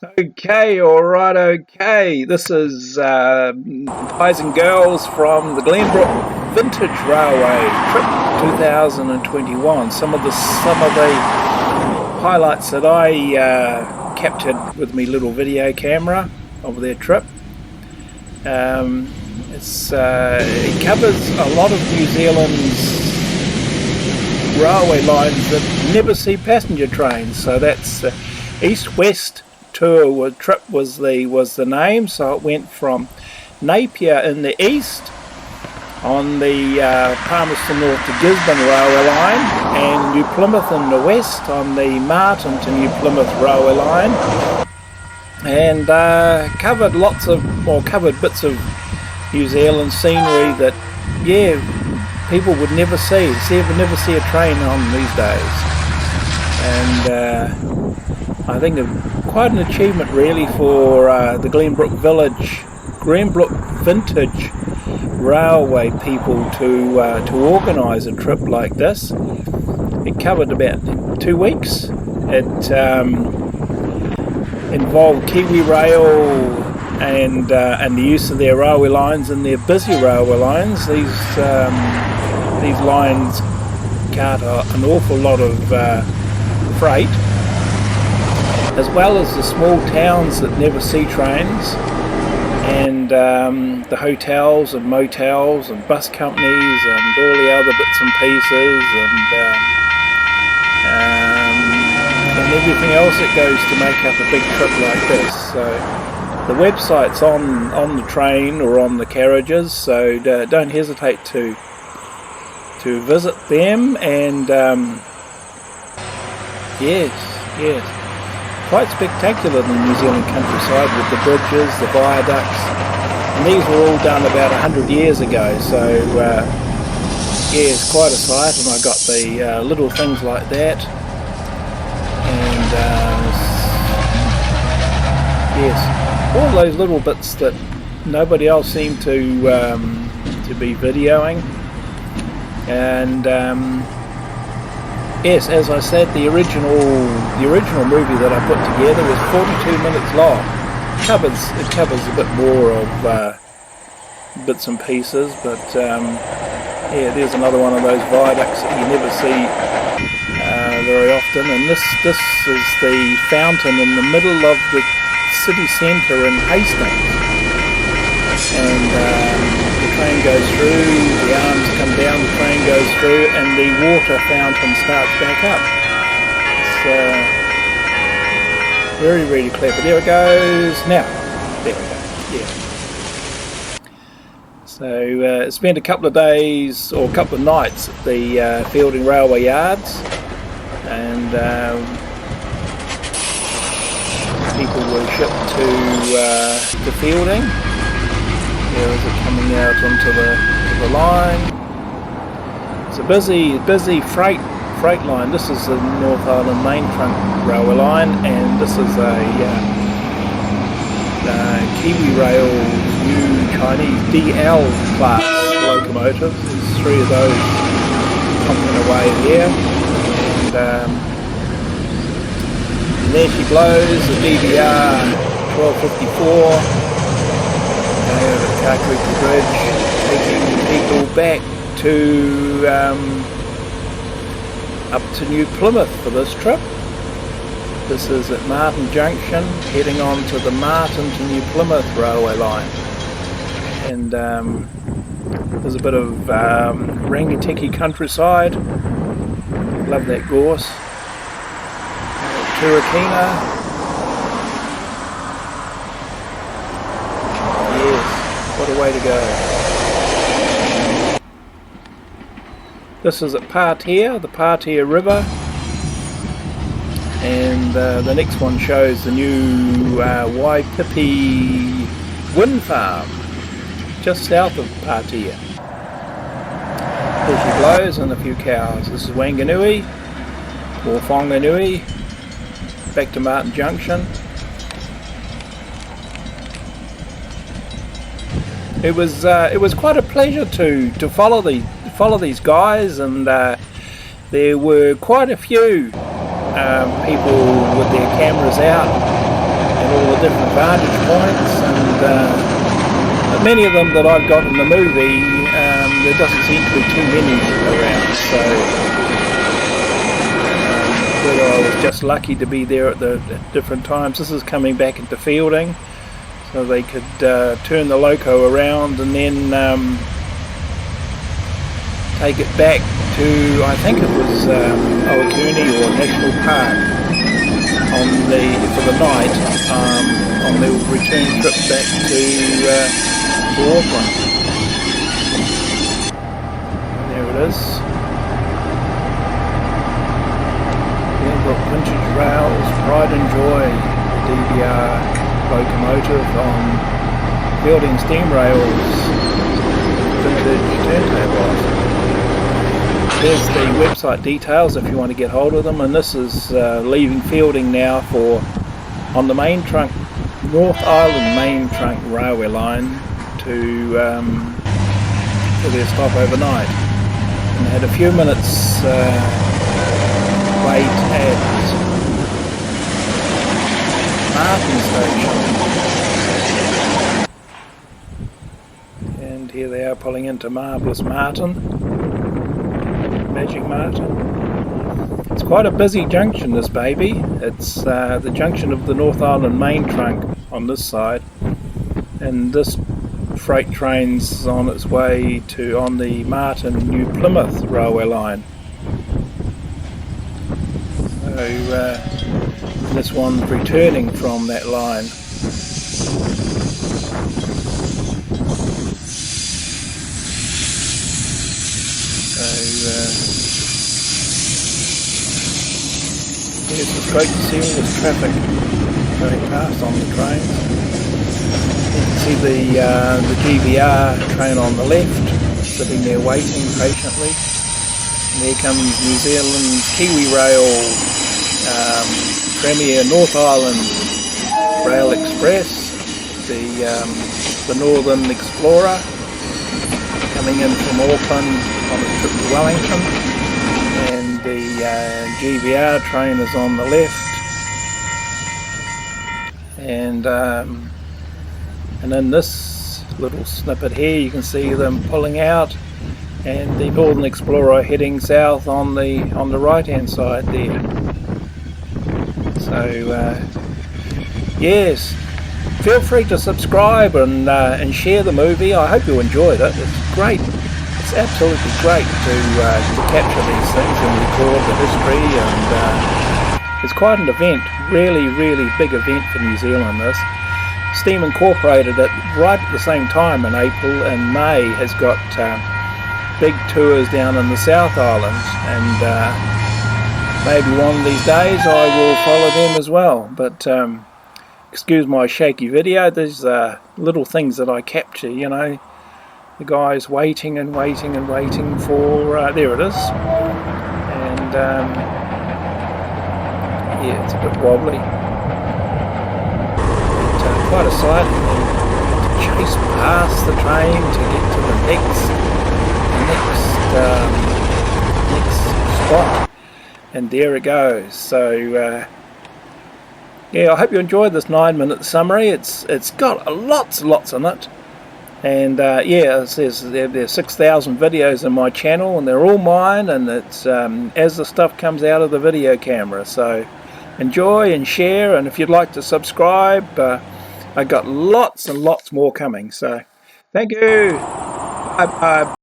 Okay, alright, okay. This is guys and girls from the Glenbrook Vintage Railway Trip 2021. Some of the highlights that I captured with my little video camera of their trip. It covers a lot of New Zealand's railway lines that never see passenger trains. So that's east-west tour trip was the name. So it went from Napier in the east on the Palmerston North to Gisborne railway line, and New Plymouth in the west on the Martin to New Plymouth railway line, and covered bits of New Zealand scenery that people would never see. Never see a train on these days. And I think quite an achievement really for the Glenbrook Vintage Railway people to organise a trip like this. It covered about 2 weeks. It involved Kiwi Rail and the use of their railway lines and their busy railway lines. These lines cart an awful lot of freight, as well as the small towns that never see trains, and the hotels and motels and bus companies and all the other bits and pieces, and everything else that goes to make up a big trip like this. So the website's on the train or on the carriages, so don't hesitate to visit them. And yes, quite spectacular, the New Zealand countryside, with the bridges, the viaducts, and these were all done about 100 years ago. So it's quite a sight, and I got the little things like that, and all those little bits that nobody else seemed to be videoing. And yes, as I said, the original movie that I put together was 42 minutes long. It covers a bit more of bits and pieces, but there's another one of those viaducts that you never see very often. And this is the fountain in the middle of the city centre in Hastings, and the train goes through, the arms come down, the train goes through, and the water fountain starts back up. It's very, really clever. There it goes now. There we go. Yeah. So spent a couple of days or a couple of nights at the Fielding Railway Yards, and people were shipped to Fielding. There is it coming out onto the line. It's a busy freight line. This is the North Island Main Trunk Railway line, and this is a Kiwi Rail's new Chinese DL class locomotive. There's 3 of those pumping away here, and there she blows, the GVR 1254. The Carcreek Bridge, taking people back to up to New Plymouth for this trip. This is at Martin Junction, heading on to the Martin to New Plymouth railway line. And there's a bit of Rangitikei countryside. Love that gorse. Turakina. What a way to go. This is at Patea, the Patea River, and the next one shows the new Waipipi wind farm just south of Patea. Here she blows, and a few cows. This is Wanganui or Whanganui, back to Martin Junction. It was quite a pleasure to follow these guys, and there were quite a few people with their cameras out and all the different vantage points, and but many of them that I've got in the movie, there doesn't seem to be too many around, so whether I was just lucky to be there at the different times. This is coming back into fielding, so they could turn the loco around and then take it back to, I think it was Owakuni or National Park for the night on the return trip back to Auckland. There it is. Vintage Rails, Pride and Joy, the GVR locomotive on Fielding Steam Rails, vintage turntable. There's the website details if you want to get hold of them, and this is leaving Fielding now on the main trunk, North Island main trunk railway line to their stop overnight. And they had a few minutes wait at Martin Station, and here they are pulling into Marvellous Martin, Magic Martin. It's quite a busy junction, this baby. It's the junction of the North Island main trunk on this side, and this freight train's on its way on the Martin New Plymouth railway line. So this one's returning from that line. So yes, it's great to see all this traffic going past on the trains. You can see the GVR train on the left, sitting there waiting patiently. And there comes New Zealand's Kiwi Rail Premier North Island Rail Express, the Northern Explorer, coming in from Auckland on a trip to Wellington, and the GVR train is on the left, and in this little snippet here you can see them pulling out, and the Northern Explorer heading south on the right hand side there. So yes, feel free to subscribe and share the movie. I hope you enjoyed it. It's great. It's absolutely great to capture these things and record the history, and it's quite an event, really big event for New Zealand. This Steam Incorporated it right at the same time in April and May has got big tours down in the South Island, and maybe one of these days I will follow them as well. But excuse my shaky video, there's little things that I capture, you know, the guys waiting and waiting and waiting for, there it is, and yeah, it's a bit wobbly, but quite a sight, and then to chase past the train to get to the next spot, and there it goes. So yeah, I hope you enjoyed this 9-minute summary. It's got lots in it, and yeah, it says there's 6,000 videos in my channel, and they're all mine, and it's as the stuff comes out of the video camera. So enjoy and share, and if you'd like to subscribe, I got lots and lots more coming. So thank you. Bye bye.